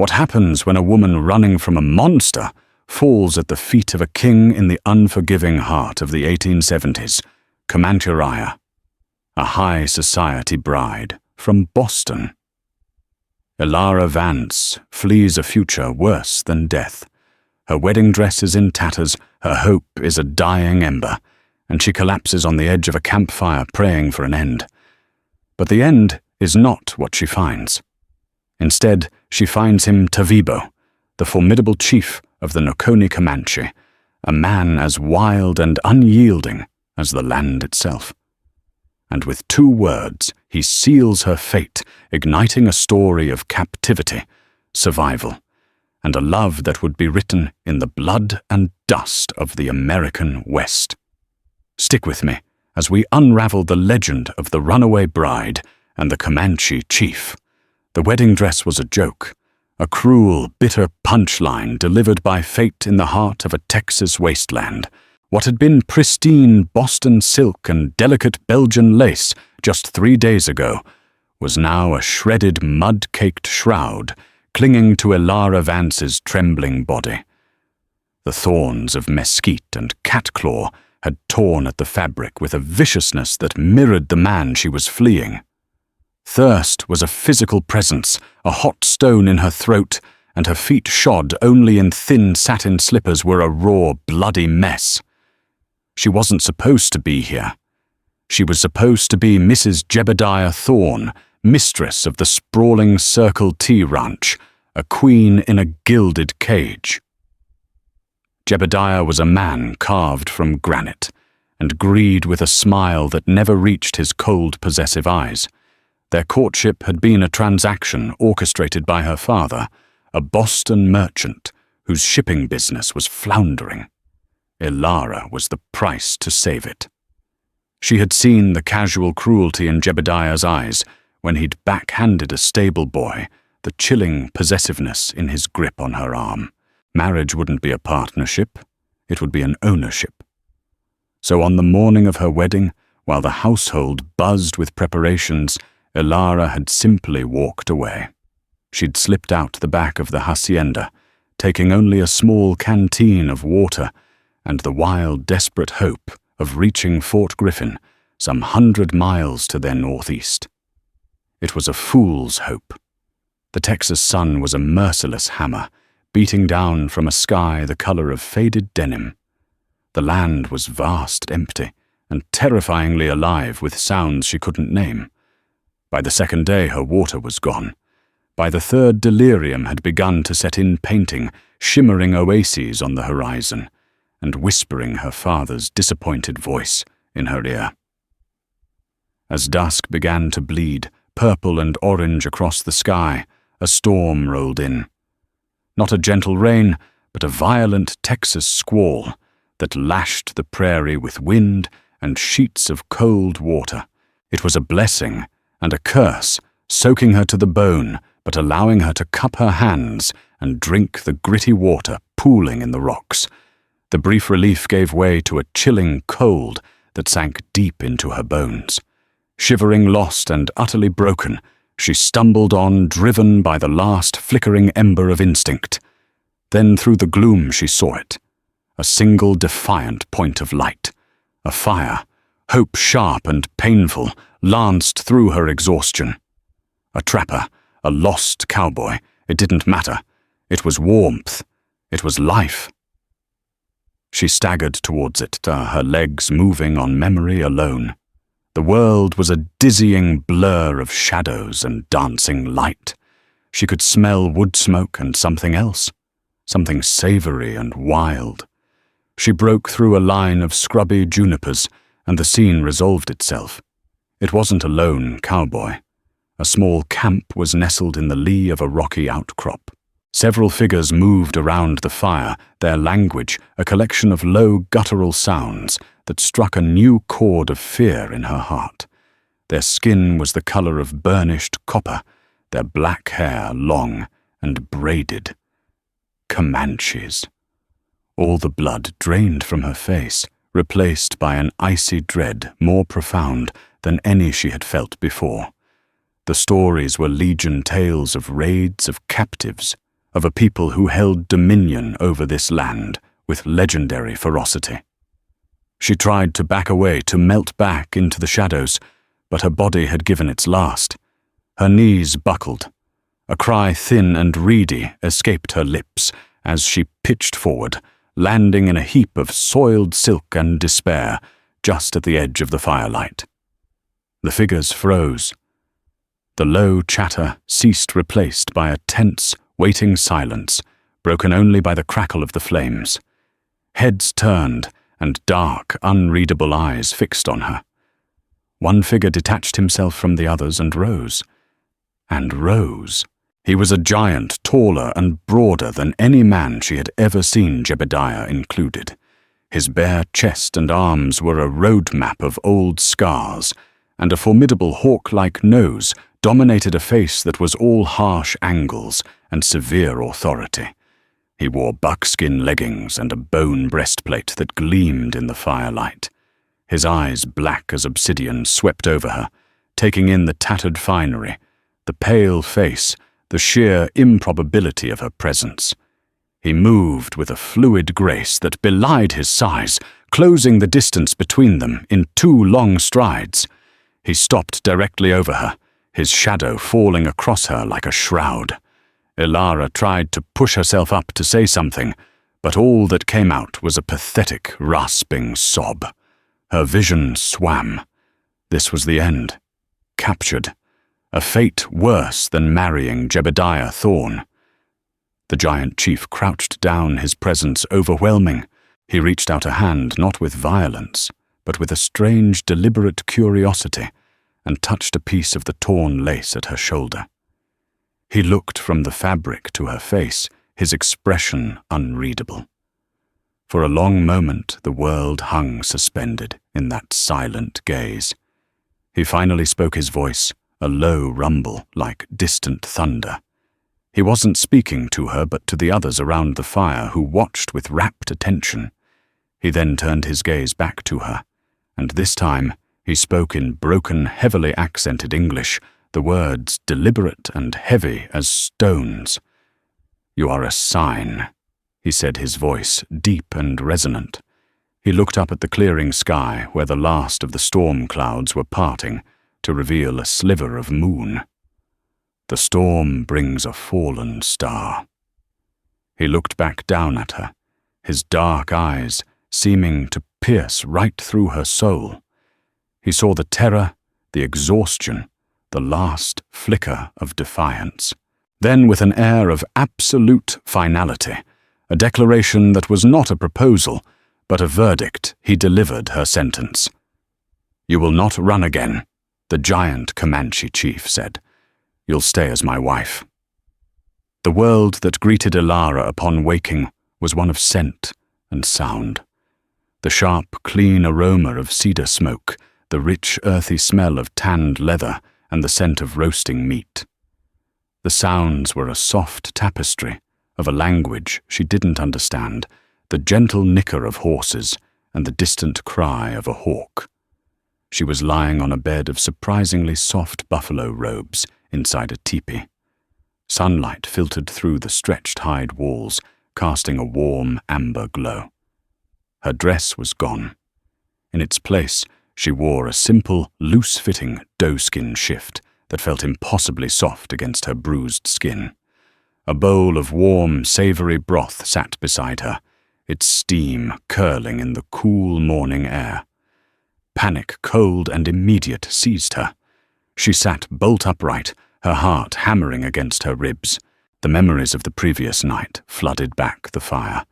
What happens when a woman running from a monster falls at the feet of a king in the unforgiving heart of the 1870s, Comanche, a high society bride from Boston. Elara Vance flees a future worse than death. Her wedding dress is in tatters, her hope is a dying ember, and she collapses on the edge of a campfire praying for an end. But the end is not what she finds. Instead, she finds him Tavibo, the formidable chief of the Noconi Comanche, a man as wild and unyielding as the land itself. And with 2 words, he seals her fate, igniting a story of captivity, survival, and a love that would be written in the blood and dust of the American West. Stick with me as we unravel the legend of the runaway bride and the Comanche chief. The wedding dress was a joke, a cruel, bitter punchline delivered by fate in the heart of a Texas wasteland. What had been pristine Boston silk and delicate Belgian lace just 3 days ago was now a shredded, mud-caked shroud clinging to Elara Vance's trembling body. The thorns of mesquite and catclaw had torn at the fabric with a viciousness that mirrored the man she was fleeing. Thirst was a physical presence, a hot stone in her throat, and her feet shod only in thin satin slippers were a raw, bloody mess. She wasn't supposed to be here. She was supposed to be Mrs. Jebediah Thorne, mistress of the sprawling Circle T ranch, a queen in a gilded cage. Jebediah was a man carved from granite, and greed with a smile that never reached his cold, possessive eyes. Their courtship had been a transaction orchestrated by her father, a Boston merchant whose shipping business was floundering. Elara was the price to save it. She had seen the casual cruelty in Jebediah's eyes when he'd backhanded a stable boy, the chilling possessiveness in his grip on her arm. Marriage wouldn't be a partnership, it would be an ownership. So on the morning of her wedding, while the household buzzed with preparations, Elara had simply walked away. She'd slipped out the back of the hacienda, taking only a small canteen of water and the wild, desperate hope of reaching Fort Griffin, some 100 miles to their northeast. It was a fool's hope. The Texas sun was a merciless hammer, beating down from a sky the color of faded denim. The land was vast, empty, and terrifyingly alive with sounds she couldn't name. By the second day, her water was gone. By the third, delirium had begun to set in, painting shimmering oases on the horizon and whispering her father's disappointed voice in her ear. As dusk began to bleed, purple and orange across the sky, a storm rolled in. Not a gentle rain, but a violent Texas squall that lashed the prairie with wind and sheets of cold water. It was a blessing and a curse, soaking her to the bone, but allowing her to cup her hands and drink the gritty water pooling in the rocks. The brief relief gave way to a chilling cold that sank deep into her bones. Shivering, lost, and utterly broken, she stumbled on, driven by the last flickering ember of instinct. Then through the gloom she saw it, a single defiant point of light. A fire, hope sharp and painful, lanced through her exhaustion. A trapper, a lost cowboy, it didn't matter. It was warmth. It was life. She staggered towards it, her legs moving on memory alone. The world was a dizzying blur of shadows and dancing light. She could smell wood smoke and something else, something savory and wild. She broke through a line of scrubby junipers, and the scene resolved itself. It wasn't a lone cowboy. A small camp was nestled in the lee of a rocky outcrop. Several figures moved around the fire, their language a collection of low guttural sounds that struck a new chord of fear in her heart. Their skin was the color of burnished copper, their black hair long and braided. Comanches. All the blood drained from her face, replaced by an icy dread more profound than any she had felt before. The stories were legion tales of raids of captives, of a people who held dominion over this land with legendary ferocity. She tried to back away, to melt back into the shadows, but her body had given its last. Her knees buckled. A cry thin and reedy escaped her lips as she pitched forward, landing in a heap of soiled silk and despair just at the edge of the firelight. The figures froze. The low chatter ceased, replaced by a tense, waiting silence, broken only by the crackle of the flames. Heads turned, and dark, unreadable eyes fixed on her. One figure detached himself from the others and rose. And rose. He was a giant, taller and broader than any man she had ever seen, Jebediah included. His bare chest and arms were a road map of old scars, and a formidable hawk-like nose dominated a face that was all harsh angles and severe authority. He wore buckskin leggings and a bone breastplate that gleamed in the firelight. His eyes, black as obsidian, swept over her, taking in the tattered finery, the pale face, the sheer improbability of her presence. He moved with a fluid grace that belied his size, closing the distance between them in 2 long strides. He stopped directly over her, his shadow falling across her like a shroud. Elara tried to push herself up to say something, but all that came out was a pathetic, rasping sob. Her vision swam. This was the end. Captured. A fate worse than marrying Jebediah Thorne. The giant chief crouched down, his presence overwhelming. He reached out a hand, not with violence, but with a strange, deliberate curiosity, and touched a piece of the torn lace at her shoulder. He looked from the fabric to her face, his expression unreadable. For a long moment the world hung suspended in that silent gaze. He finally spoke his voice, a low rumble like distant thunder. He wasn't speaking to her but to the others around the fire who watched with rapt attention. He then turned his gaze back to her, and this time he spoke in broken, heavily accented English, the words deliberate and heavy as stones. "You are a sign," he said, his voice deep and resonant. He looked up at the clearing sky where the last of the storm clouds were parting to reveal a sliver of moon. "The storm brings a fallen star." He looked back down at her, his dark eyes seeming to pierce right through her soul. He saw the terror, the exhaustion, the last flicker of defiance. Then, with an air of absolute finality, a declaration that was not a proposal, but a verdict, he delivered her sentence. "You will not run again," the giant Comanche chief said. "You'll stay as my wife." The world that greeted Elara upon waking was one of scent and sound. The sharp, clean aroma of cedar smoke, the rich, earthy smell of tanned leather, and the scent of roasting meat. The sounds were a soft tapestry of a language she didn't understand, the gentle nicker of horses and the distant cry of a hawk. She was lying on a bed of surprisingly soft buffalo robes inside a teepee. Sunlight filtered through the stretched hide walls, casting a warm amber glow. Her dress was gone. In its place, she wore a simple, loose-fitting doeskin shift that felt impossibly soft against her bruised skin. A bowl of warm, savory broth sat beside her, its steam curling in the cool morning air. Panic, cold and immediate, seized her. She sat bolt upright, her heart hammering against her ribs. The memories of the previous night flooded back the fire.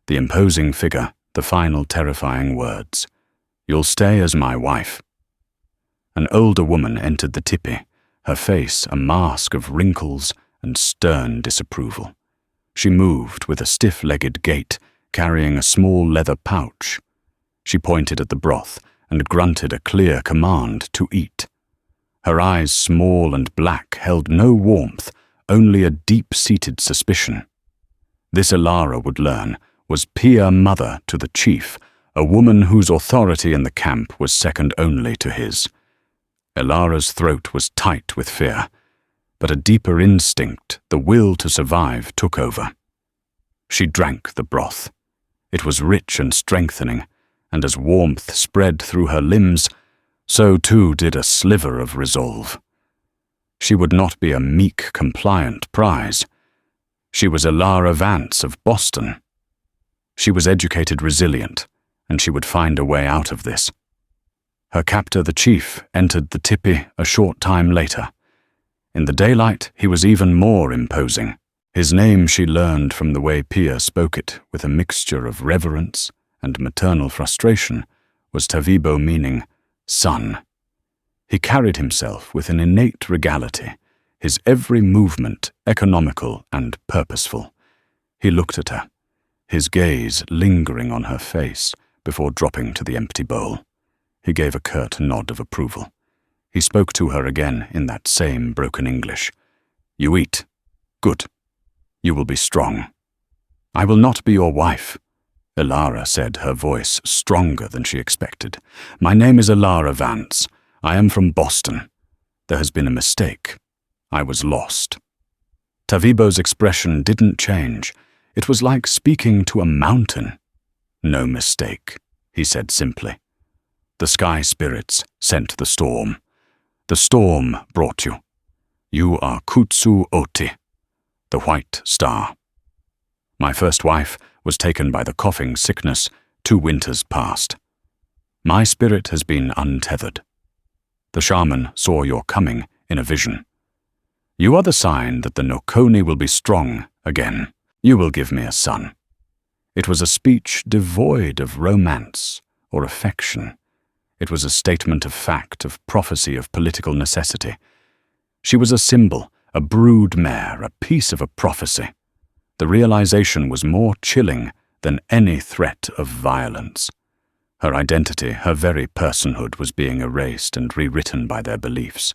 The imposing figure, the final terrifying words. "You'll stay as my wife." An older woman entered the tipi, her face a mask of wrinkles and stern disapproval. She moved with a stiff-legged gait, carrying a small leather pouch. She pointed at the broth and grunted a clear command to eat. Her eyes, small and black, held no warmth, only a deep-seated suspicion. This Elara would learn was peer mother to the chief, a woman whose authority in the camp was second only to his. Elara's throat was tight with fear. but a deeper instinct, the will to survive, took over. She drank the broth. It was rich and strengthening, and as warmth spread through her limbs, so too did a sliver of resolve. She would not be a meek, compliant prize. She was Elara Vance of Boston. She was educated resilient, and she would find a way out of this. Her captor, the chief, entered the tipi a short time later. In the daylight, he was even more imposing. His name she learned from the way Pia spoke it, with a mixture of reverence and maternal frustration, was Tavibo, meaning son. He carried himself with an innate regality, his every movement economical and purposeful. He looked at her, his gaze lingering on her face before dropping to the empty bowl. He gave a curt nod of approval. He spoke to her again in that same broken English. "You eat. Good. You will be strong." "I will not be your wife," Elara said, her voice stronger than she expected. "My name is Elara Vance. I am from Boston. There has been a mistake. I was lost." Tavibo's expression didn't change. It was like speaking to a mountain. "No mistake," he said simply. "The sky spirits sent the storm. The storm brought you. You are Kutsu Oti, the white star. My first wife was taken by the coughing sickness 2 winters past. My spirit has been untethered. The shaman saw your coming in a vision. You are the sign that the Nokoni will be strong again. You will give me a son." It was a speech devoid of romance or affection. It was a statement of fact, of prophecy, of political necessity. She was a symbol, a brood mare, a piece of a prophecy. The realization was more chilling than any threat of violence. Her identity, her very personhood, was being erased and rewritten by their beliefs.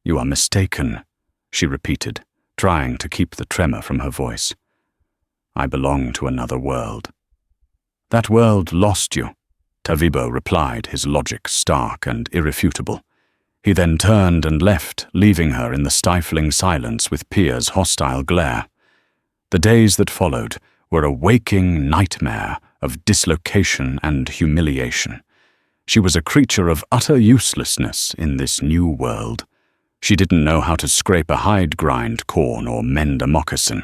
"You are mistaken," she repeated, trying to keep the tremor from her voice. "I belong to another world." "That world lost you," Tavibo replied, his logic stark and irrefutable. He then turned and left, leaving her in the stifling silence with Pia's hostile glare. The days that followed were a waking nightmare of dislocation and humiliation. She was a creature of utter uselessness in this new world. She didn't know how to scrape a hide, grind corn, or mend a moccasin.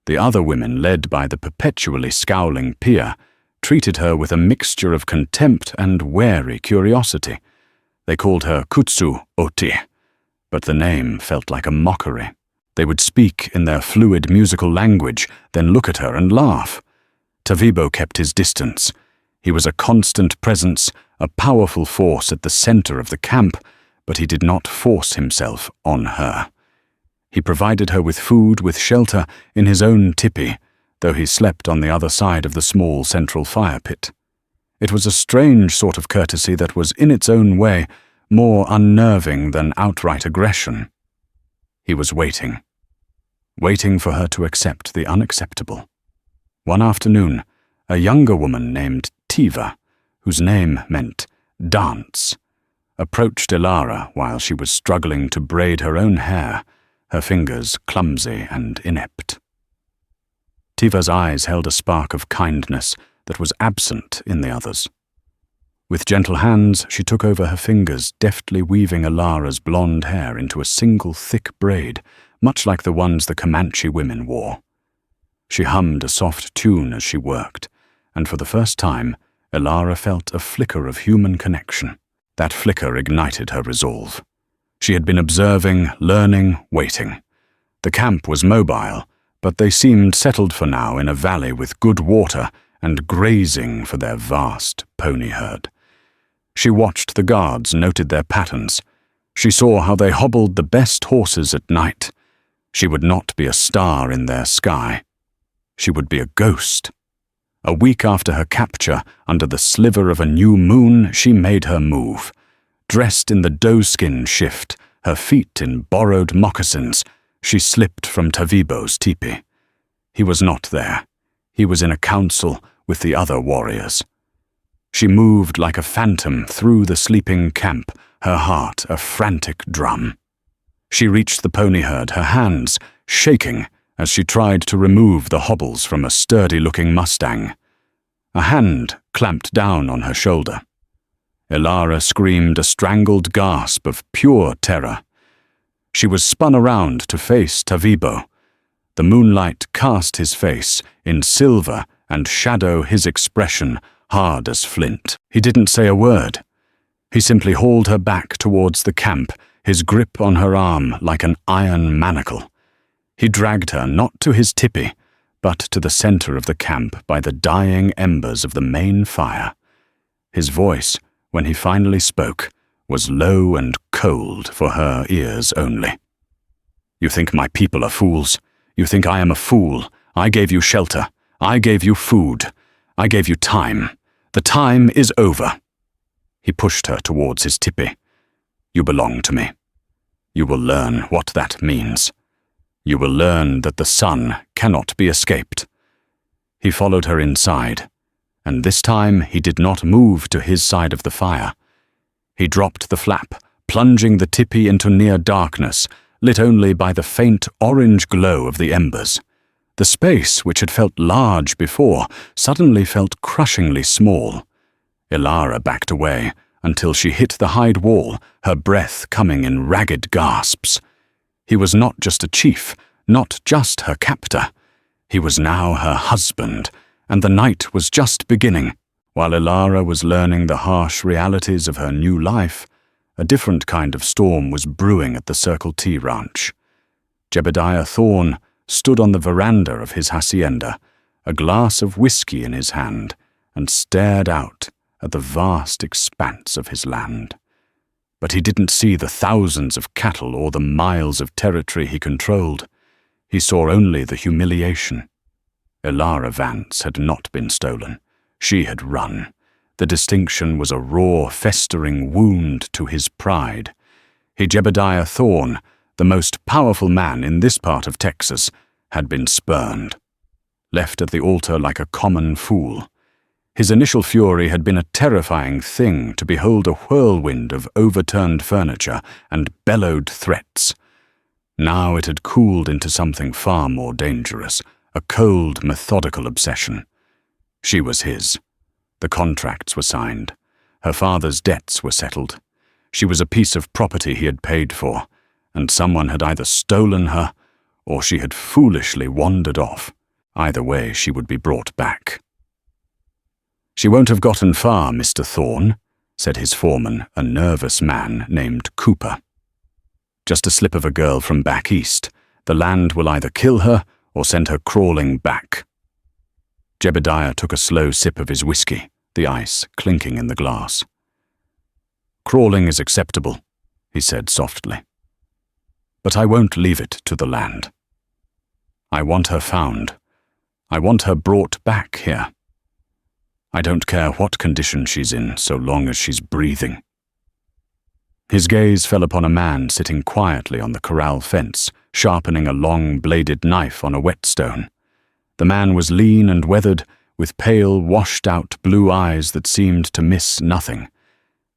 The other women, led by the perpetually scowling Pia, treated her with a mixture of contempt and wary curiosity. They called her Kutsu Oti, but the name felt like a mockery. They would speak in their fluid musical language, then look at her and laugh. Tavibo kept his distance. He was a constant presence, a powerful force at the center of the camp, but he did not force himself on her. He provided her with food, with shelter, in his own tipi, though he slept on the other side of the small central fire pit. It was a strange sort of courtesy that was, in its own way, more unnerving than outright aggression. He was waiting for her to accept the unacceptable. One afternoon, a younger woman named Tiva, whose name meant dance, approached Elara while she was struggling to braid her own hair, her fingers clumsy and inept. Tiva's eyes held a spark of kindness that was absent in the others. With gentle hands, she took over her fingers, deftly weaving Elara's blonde hair into a single thick braid, much like the ones the Comanche women wore. She hummed a soft tune as she worked, and for the first time, Elara felt a flicker of human connection. That flicker ignited her resolve. She had been observing, learning, waiting. The camp was mobile, but they seemed settled for now in a valley with good water and grazing for their vast pony herd. She watched the guards, noted their patterns. She saw how they hobbled the best horses at night. She would not be a star in their sky. She would be a ghost. A week after her capture, under the sliver of a new moon, she made her move. Dressed in the doeskin shift, her feet in borrowed moccasins, she slipped from Tavibo's teepee. He was not there. He was in a council with the other warriors. She moved like a phantom through the sleeping camp, her heart a frantic drum. She reached the pony herd, her hands shaking as she tried to remove the hobbles from a sturdy-looking Mustang. A hand clamped down on her shoulder. Elara screamed a strangled gasp of pure terror. She was spun around to face Tavibo. The moonlight cast his face in silver and shadow his expression hard as flint. He didn't say a word. He simply hauled her back towards the camp, his grip on her arm like an iron manacle. He dragged her not to his tipi, but to the center of the camp by the dying embers of the main fire. His voice, when he finally spoke, was low and cold for her ears only. "You think my people are fools? You think I am a fool? I gave you shelter. I gave you food. I gave you time. The time is over." He pushed her towards his tipi. "You belong to me. You will learn what that means. You will learn that the sun cannot be escaped." He followed her inside, and this time he did not move to his side of the fire. He dropped the flap, plunging the tipi into near darkness, lit only by the faint orange glow of the embers. The space, which had felt large before, suddenly felt crushingly small. Elara backed away until she hit the hide wall, her breath coming in ragged gasps. He was not just a chief, not just her captor. He was now her husband, and the night was just beginning. While Elara was learning the harsh realities of her new life, a different kind of storm was brewing at the Circle T ranch. Jebediah Thorne stood on the veranda of his hacienda, a glass of whiskey in his hand, and stared out at the vast expanse of his land. But he didn't see the thousands of cattle or the miles of territory he controlled. He saw only the humiliation. Elara Vance had not been stolen. She had run. The distinction was a raw, festering wound to his pride. Jebediah Thorne, the most powerful man in this part of Texas, had been spurned, left at the altar like a common fool. His initial fury had been a terrifying thing to behold, a whirlwind of overturned furniture and bellowed threats. Now it had cooled into something far more dangerous, a cold, methodical obsession. She was his. The contracts were signed. Her father's debts were settled. She was a piece of property he had paid for, and someone had either stolen her or she had foolishly wandered off. Either way, she would be brought back. "She won't have gotten far, Mr. Thorne," said his foreman, a nervous man named Cooper. "Just a slip of a girl from back east. The land will either kill her or send her crawling back." Jebediah took a slow sip of his whiskey, the ice clinking in the glass. "Crawling is acceptable," he said softly. "But I won't leave it to the land. I want her found. I want her brought back here. I don't care what condition she's in, so long as she's breathing." His gaze fell upon a man sitting quietly on the corral fence, sharpening a long-bladed knife on a whetstone. The man was lean and weathered, with pale, washed-out blue eyes that seemed to miss nothing.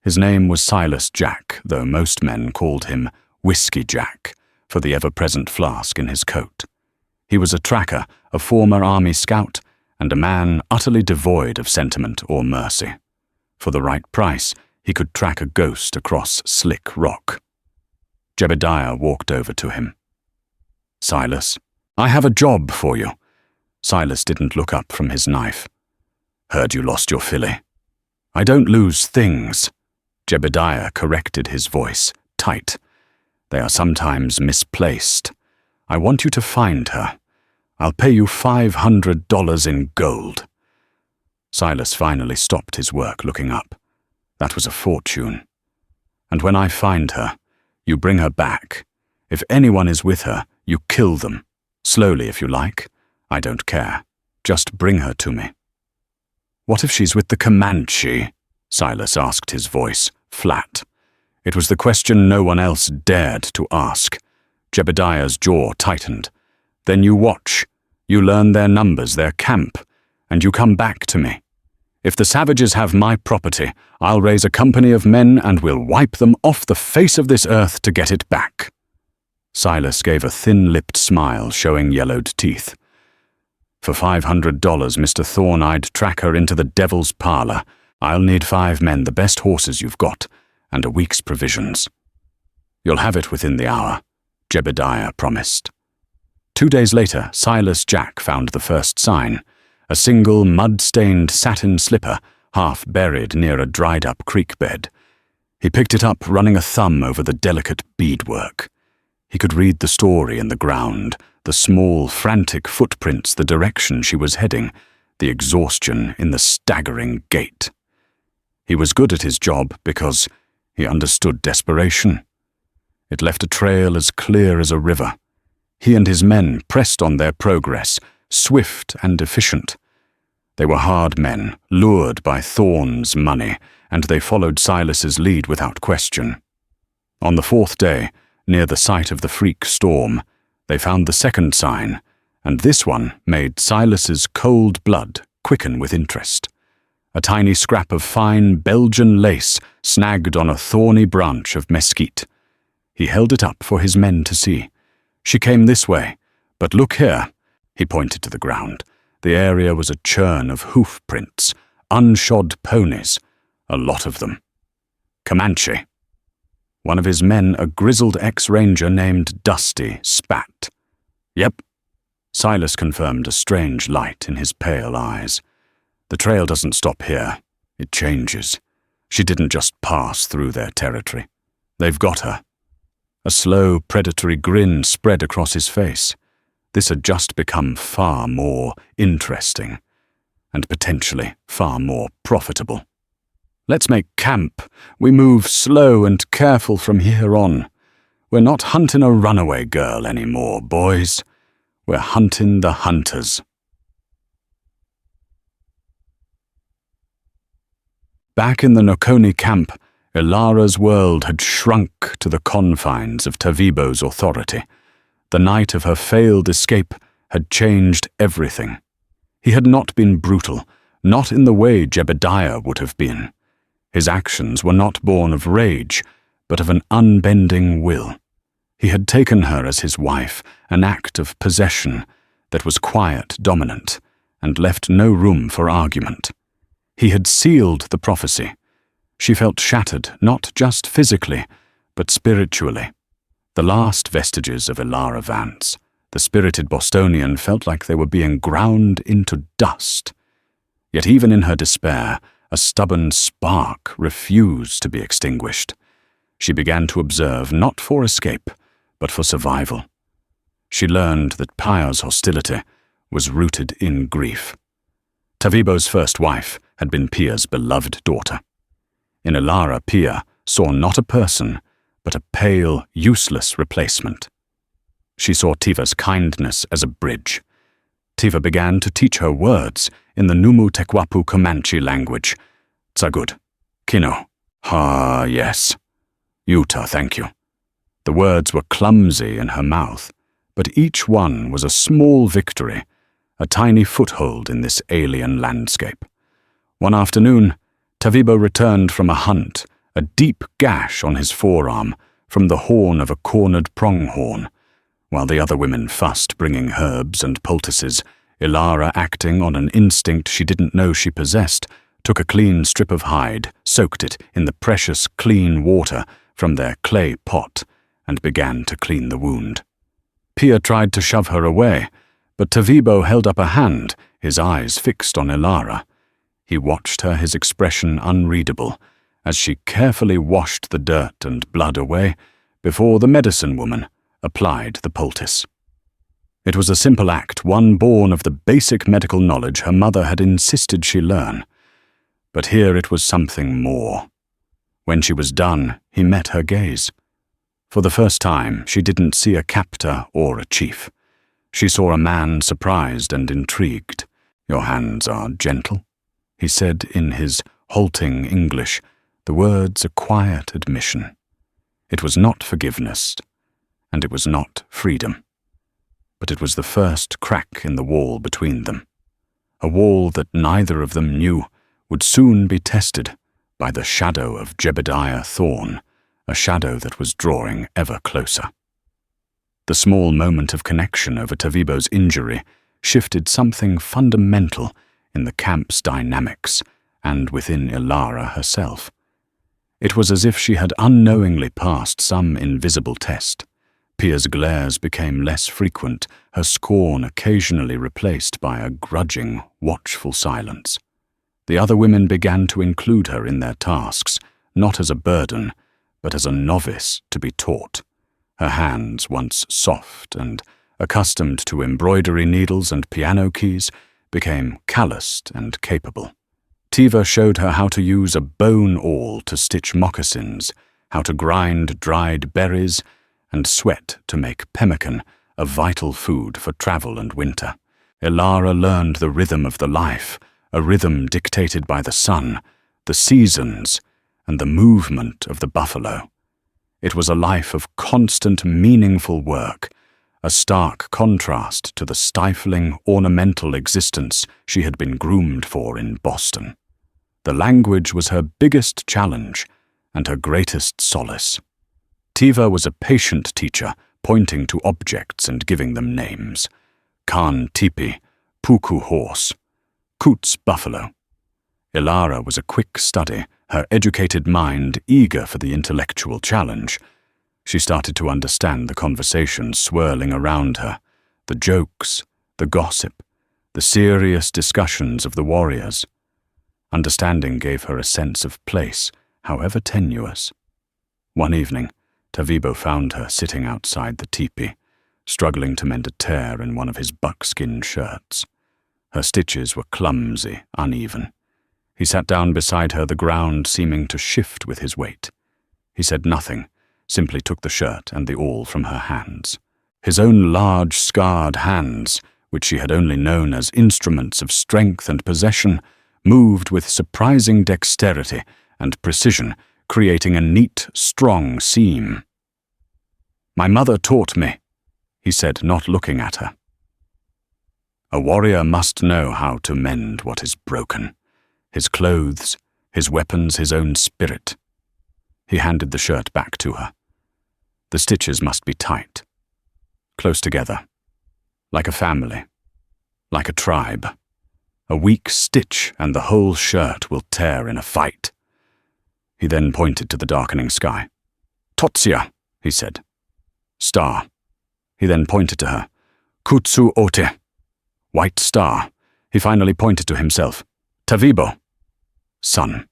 His name was Silas Jack, though most men called him Whiskey Jack, for the ever-present flask in his coat. He was a tracker, a former Army scout, and a man utterly devoid of sentiment or mercy. For the right price, he could track a ghost across slick rock. Jebediah walked over to him. "Silas, I have a job for you." Silas didn't look up from his knife. "Heard you lost your filly." "I don't lose things." Jebediah corrected his voice, tight. "They are sometimes misplaced. I want you to find her. I'll pay you $500 in gold." Silas finally stopped his work, looking up. "That was a fortune. And when I find her, you bring her back. If anyone is with her, you kill them. Slowly, if you like. I don't care. Just bring her to me." "What if she's with the Comanche?" Silas asked, his voice flat. It was the question no one else dared to ask. Jebediah's jaw tightened. "Then you watch. You learn their numbers, their camp, and you come back to me. If the savages have my property, I'll raise a company of men and we'll wipe them off the face of this earth to get it back." Silas gave a thin-lipped smile showing yellowed teeth. For $500, Mr. Thorne, I'd track her into the devil's parlor. I'll need 5 men, the best horses you've got, and a week's provisions. You'll have it within the hour, Jebediah promised. 2 days later, Silas Jack found the first sign, a single mud-stained satin slipper half buried near a dried-up creek bed. He picked it up, running a thumb over the delicate beadwork. He could read the story in the ground, the small, frantic footprints, the direction she was heading, the exhaustion in the staggering gait. He was good at his job because he understood desperation. It left a trail as clear as a river. He and his men pressed on their progress, swift and efficient. They were hard men, lured by Thorne's money, and they followed Silas's lead without question. On the 4th day, near the site of the freak storm, they found the second sign, and this one made Silas's cold blood quicken with interest. A tiny scrap of fine Belgian lace snagged on a thorny branch of mesquite. He held it up for his men to see. She came this way, but look here. He pointed to the ground. The area was a churn of hoof prints, unshod ponies, a lot of them. Comanche. One of his men, a grizzled ex-ranger named Dusty, spat. Yep. Silas confirmed, a strange light in his pale eyes. The trail doesn't stop here. It changes. She didn't just pass through their territory. They've got her. A slow, predatory grin spread across his face. This had just become far more interesting, and potentially far more profitable. Let's make camp. We move slow and careful from here on. We're not hunting a runaway girl anymore, boys. We're hunting the hunters. Back in the Nokoni camp, Ilara's world had shrunk to the confines of Tavibo's authority. The night of her failed escape had changed everything. He had not been brutal, not in the way Jebediah would have been. His actions were not born of rage, but of an unbending will. He had taken her as his wife, an act of possession that was quiet, dominant, and left no room for argument. He had sealed the prophecy. She felt shattered, not just physically, but spiritually. The last vestiges of Ilara Vance, the spirited Bostonian, felt like they were being ground into dust. Yet even in her despair, a stubborn spark refused to be extinguished. She began to observe, not for escape, but for survival. She learned that Pyre's hostility was rooted in grief. Tavibo's first wife had been Pia's beloved daughter. In Ilara, Pia saw not a person, but a pale, useless replacement. She saw Tiva's kindness as a bridge. Tiva began to teach her words in the Numu Tekwapu Comanche language. Tsagud, Kino, ha, yes. Yuta, thank you. The words were clumsy in her mouth, but each one was a small victory, a tiny foothold in this alien landscape. One afternoon, Tavibo returned from a hunt, a deep gash on his forearm from the horn of a cornered pronghorn. While the other women fussed, bringing herbs and poultices, Ilara, acting on an instinct she didn't know she possessed, took a clean strip of hide, soaked it in the precious clean water from their clay pot, and began to clean the wound. Pia tried to shove her away, but Tavibo held up a hand, his eyes fixed on Ilara. He watched her, his expression unreadable, as she carefully washed the dirt and blood away before the medicine woman applied the poultice. It was a simple act, one born of the basic medical knowledge her mother had insisted she learn. But here it was something more. When she was done, he met her gaze. For the first time, she didn't see a captor or a chief. She saw a man surprised and intrigued. "Your hands are gentle," he said in his halting English, the words a quiet admission. It was not forgiveness, and it was not freedom. But it was the first crack in the wall between them, a wall that neither of them knew would soon be tested by the shadow of Jebediah Thorne, a shadow that was drawing ever closer. The small moment of connection over Tavibo's injury shifted something fundamental in the camp's dynamics and within Ilara herself. It was as if she had unknowingly passed some invisible test. Pia's glares became less frequent, her scorn occasionally replaced by a grudging, watchful silence. The other women began to include her in their tasks, not as a burden, but as a novice to be taught. Her hands, once soft and accustomed to embroidery needles and piano keys, became calloused and capable. Tiva showed her how to use a bone awl to stitch moccasins, how to grind dried berries, and sweat to make pemmican, a vital food for travel and winter. Ilara learned the rhythm of the life, a rhythm dictated by the sun, the seasons, and the movement of the buffalo. It was a life of constant, meaningful work, a stark contrast to the stifling, ornamental existence she had been groomed for in Boston. The language was her biggest challenge and her greatest solace. Tiva was a patient teacher, pointing to objects and giving them names. Khan tipi, Puku horse, Coots buffalo. Ilara was a quick study, her educated mind eager for the intellectual challenge. She started to understand the conversation swirling around her, the jokes, the gossip, the serious discussions of the warriors. Understanding gave her a sense of place, however tenuous. One evening, Tavibo found her sitting outside the teepee, struggling to mend a tear in one of his buckskin shirts. Her stitches were clumsy, uneven. He sat down beside her, the ground seeming to shift with his weight. He said nothing, simply took the shirt and the awl from her hands. His own large, scarred hands, which she had only known as instruments of strength and possession, moved with surprising dexterity and precision, creating a neat, strong seam. "My mother taught me," he said, not looking at her. A warrior must know how to mend what is broken. His clothes, his weapons, his own spirit. He handed the shirt back to her. The stitches must be tight, close together, like a family, like a tribe. A weak stitch and the whole shirt will tear in a fight. He then pointed to the darkening sky. "Totsia," he said. "Star." He then pointed to her. "Kutsu ote." "White star." He finally pointed to himself. "Tavibo." "Sun."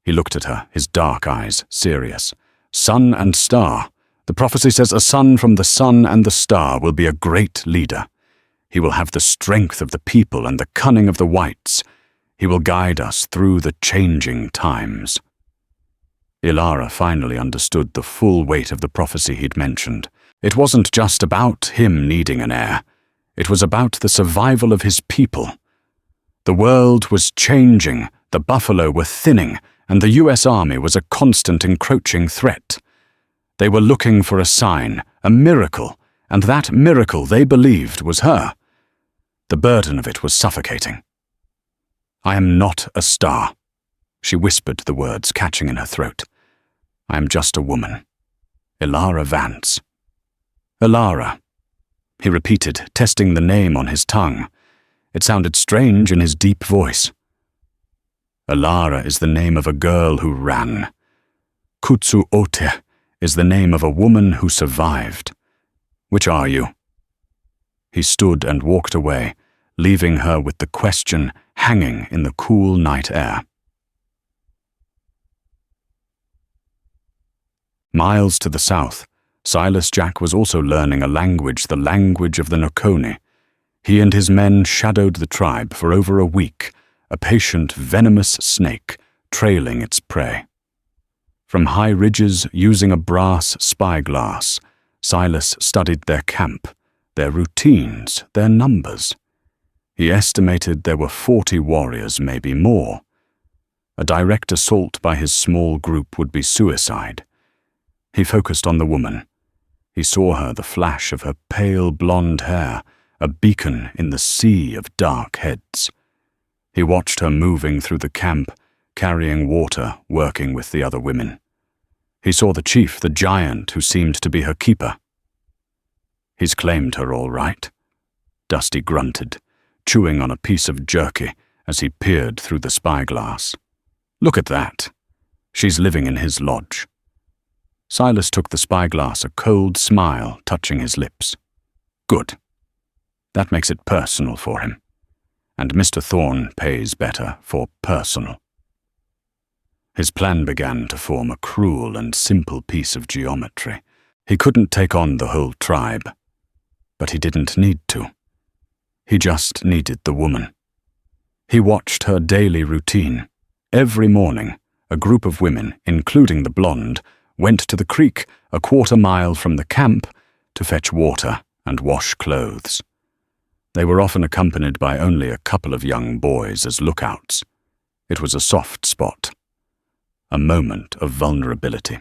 He looked at her, his dark eyes serious. "Sun and star. The prophecy says a son from the sun and the star will be a great leader. He will have the strength of the people and the cunning of the whites. He will guide us through the changing times." Ilara finally understood the full weight of the prophecy he'd mentioned. It wasn't just about him needing an heir. It was about the survival of his people. The world was changing, the buffalo were thinning, and the US Army was a constant encroaching threat. They were looking for a sign, a miracle, and that miracle they believed was her. The burden of it was suffocating. "I am not a star," she whispered the words catching in her throat. "I am just a woman. Ilara Vance." "Ilara," he repeated, testing the name on his tongue. It sounded strange in his deep voice. "Ilara is the name of a girl who ran. Kutsu Ote is the name of a woman who survived. Which are you?" He stood and walked away, leaving her with the question hanging in the cool night air. Miles to the south, Silas Jack was also learning a language, the language of the Nokone. He and his men shadowed the tribe for over a week, a patient, venomous snake trailing its prey. From high ridges, using a brass spyglass, Silas studied their camp, their routines, their numbers. He estimated there were 40 warriors, maybe more. A direct assault by his small group would be suicide. He focused on the woman. He saw her, the flash of her pale blonde hair, a beacon in the sea of dark heads. He watched her moving through the camp, carrying water, working with the other women. He saw the chief, the giant who seemed to be her keeper. He's claimed her all right. Dusty grunted, chewing on a piece of jerky as he peered through the spyglass. Look at that. She's living in his lodge. Silas took the spyglass, a cold smile touching his lips. Good. That makes it personal for him. And Mr. Thorne pays better for personal. His plan began to form a cruel and simple piece of geometry. He couldn't take on the whole tribe, but he didn't need to. He just needed the woman. He watched her daily routine. Every morning, a group of women, including the blonde, went to the creek a quarter-mile from the camp to fetch water and wash clothes. They were often accompanied by only a couple of young boys as lookouts. It was a soft spot, a moment of vulnerability.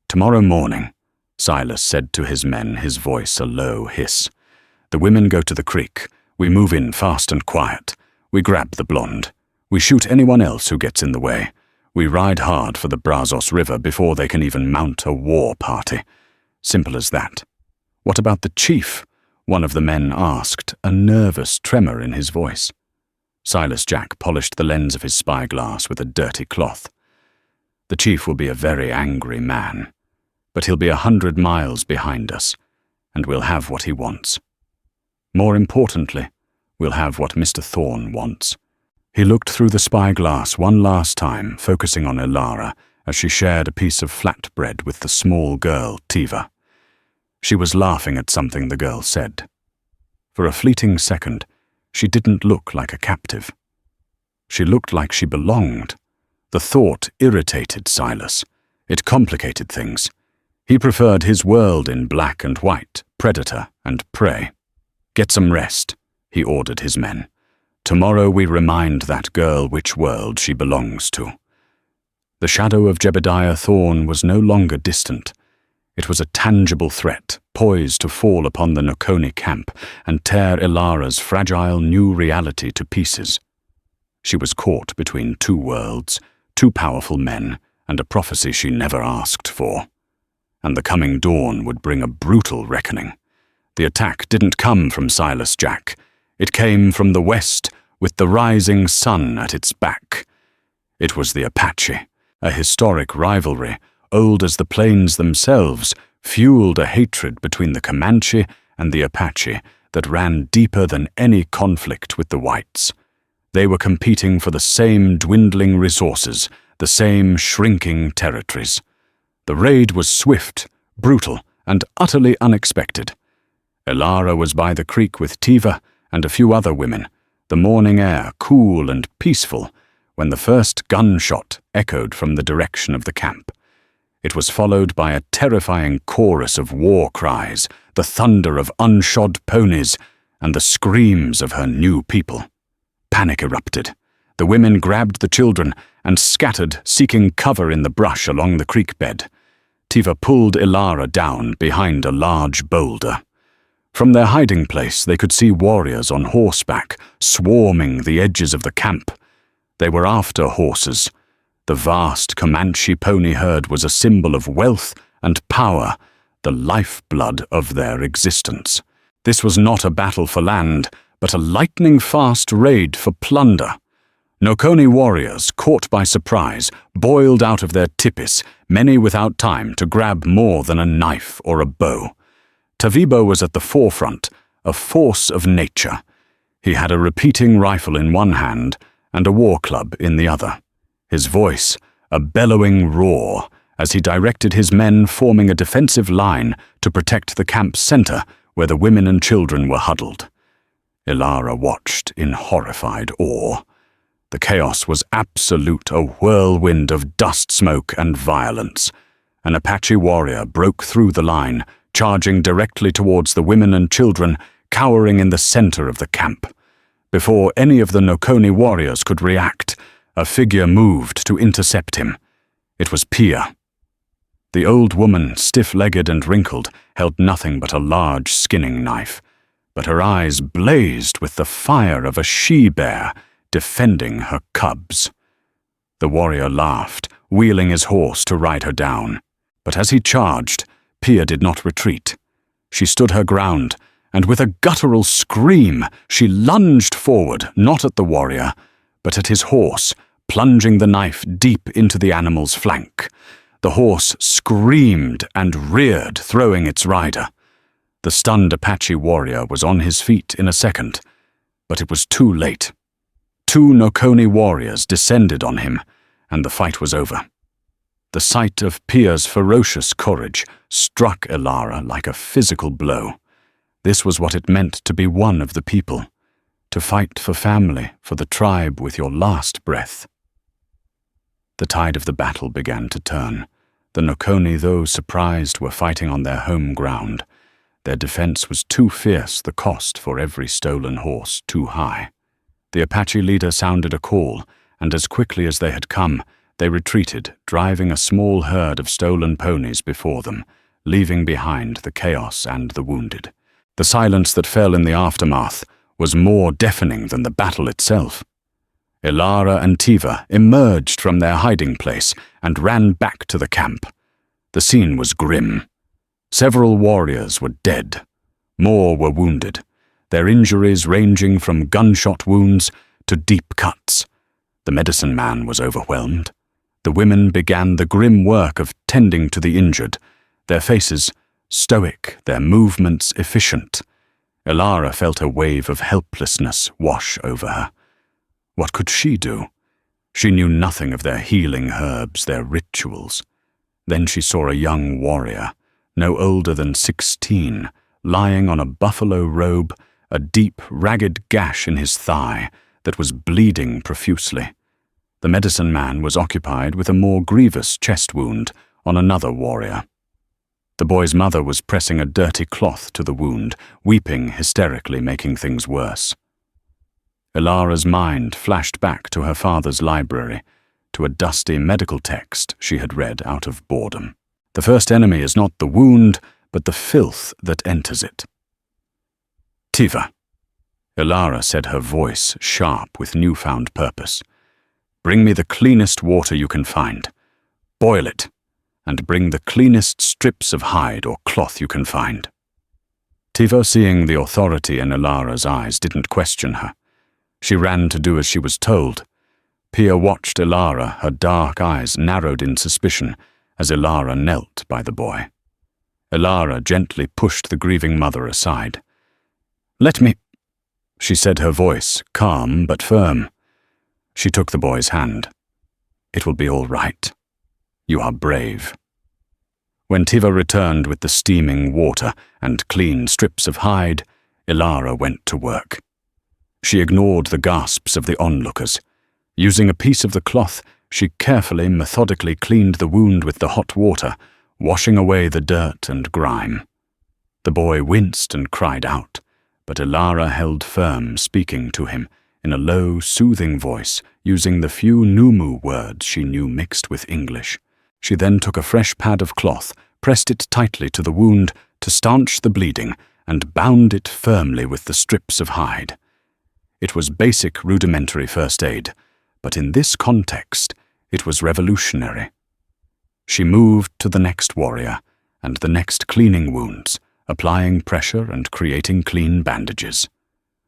Tomorrow morning, Silas said to his men, his voice a low hiss, the women go to the creek. We move in fast and quiet. We grab the blonde. We shoot anyone else who gets in the way. We ride hard for the Brazos River before they can even mount a war party. Simple as that. What about the chief? One of the men asked, a nervous tremor in his voice. Silas Jack polished the lens of his spyglass with a dirty cloth. The chief will be a very angry man, but he'll be 100 miles behind us, and we'll have what he wants. More importantly, we'll have what Mr. Thorne wants. He looked through the spyglass one last time, focusing on Ilara as she shared a piece of flatbread with the small girl, Tiva. She was laughing at something the girl said. For a fleeting second, she didn't look like a captive. She looked like she belonged. The thought irritated Silas. It complicated things. He preferred his world in black and white, predator and prey. Get some rest, he ordered his men. Tomorrow we remind that girl which world she belongs to. The shadow of Jebediah Thorne was no longer distant. It was a tangible threat, poised to fall upon the Nokoni camp and tear Ilara's fragile new reality to pieces. She was caught between two worlds, two powerful men, and a prophecy she never asked for. And the coming dawn would bring a brutal reckoning. The attack didn't come from Silas Jack. It came from the west, with the rising sun at its back. It was the Apache, a historic rivalry, old as the plains themselves, fueled a hatred between the Comanche and the Apache that ran deeper than any conflict with the whites. They were competing for the same dwindling resources, the same shrinking territories. The raid was swift, brutal, and utterly unexpected. Ilara was by the creek with Tiva and a few other women, the morning air cool and peaceful, when the first gunshot echoed from the direction of the camp. It was followed by a terrifying chorus of war cries, the thunder of unshod ponies, and the screams of her new people. Panic erupted. The women grabbed the children and scattered, seeking cover in the brush along the creek bed. Tiva pulled Ilara down behind a large boulder. From their hiding place, they could see warriors on horseback, swarming the edges of the camp. They were after horses. The vast Comanche pony herd was a symbol of wealth and power, the lifeblood of their existence. This was not a battle for land, but a lightning-fast raid for plunder. Nokoni warriors, caught by surprise, boiled out of their tipis, many without time to grab more than a knife or a bow. Tavibo was at the forefront, a force of nature. He had a repeating rifle in one hand and a war club in the other. His voice, a bellowing roar, as he directed his men forming a defensive line to protect the camp's center where the women and children were huddled. Ilara watched in horrified awe. The chaos was absolute, a whirlwind of dust, smoke, and violence. An Apache warrior broke through the line, charging directly towards the women and children cowering in the center of the camp. Before any of the Nokoni warriors could react, a figure moved to intercept him. It was Pia. The old woman, stiff-legged and wrinkled, held nothing but a large skinning knife, but her eyes blazed with the fire of a she-bear defending her cubs. The warrior laughed, wheeling his horse to ride her down, but as he charged, Pia did not retreat. She stood her ground, and with a guttural scream, she lunged forward, not at the warrior, but at his horse, plunging the knife deep into the animal's flank. The horse screamed and reared, throwing its rider. The stunned Apache warrior was on his feet in a second, but it was too late. 2 Nokoni warriors descended on him, and the fight was over. The sight of Pia's ferocious courage struck Ilara like a physical blow. This was what it meant to be one of the people, to fight for family, for the tribe with your last breath. The tide of the battle began to turn. The Nokoni, though surprised, were fighting on their home ground. Their defense was too fierce, the cost for every stolen horse too high. The Apache leader sounded a call, and as quickly as they had come, they retreated, driving a small herd of stolen ponies before them, leaving behind the chaos and the wounded. The silence that fell in the aftermath was more deafening than the battle itself. Ilara and Tiva emerged from their hiding place and ran back to the camp. The scene was grim. Several warriors were dead. More were wounded, their injuries ranging from gunshot wounds to deep cuts. The medicine man was overwhelmed. The women began the grim work of tending to the injured, their faces stoic, their movements efficient. Ilara felt a wave of helplessness wash over her. What could she do? She knew nothing of their healing herbs, their rituals. Then she saw a young warrior, no older than 16, lying on a buffalo robe, a deep, ragged gash in his thigh that was bleeding profusely. The medicine man was occupied with a more grievous chest wound on another warrior. The boy's mother was pressing a dirty cloth to the wound, weeping hysterically, making things worse. Ilara's mind flashed back to her father's library, to a dusty medical text she had read out of boredom. The first enemy is not the wound, but the filth that enters it. Tiva, Ilara said, her voice sharp with newfound purpose. Bring me the cleanest water you can find. Boil it, and bring the cleanest strips of hide or cloth you can find. Tiva, seeing the authority in Ilara's eyes, didn't question her. She ran to do as she was told. Pia watched Ilara, her dark eyes narrowed in suspicion, as Ilara knelt by the boy. Ilara gently pushed the grieving mother aside. "Let me," she said, her voice calm but firm. She took the boy's hand. "It will be all right. You are brave." When Tiva returned with the steaming water and clean strips of hide, Ilara went to work. She ignored the gasps of the onlookers. Using a piece of the cloth, she carefully, methodically cleaned the wound with the hot water, washing away the dirt and grime. The boy winced and cried out, but Ilara held firm, speaking to him in a low, soothing voice, using the few Numu words she knew mixed with English. She then took a fresh pad of cloth, pressed it tightly to the wound to stanch the bleeding, and bound it firmly with the strips of hide. It was basic rudimentary first aid, but in this context, it was revolutionary. She moved to the next warrior and the next cleaning wounds, applying pressure and creating clean bandages.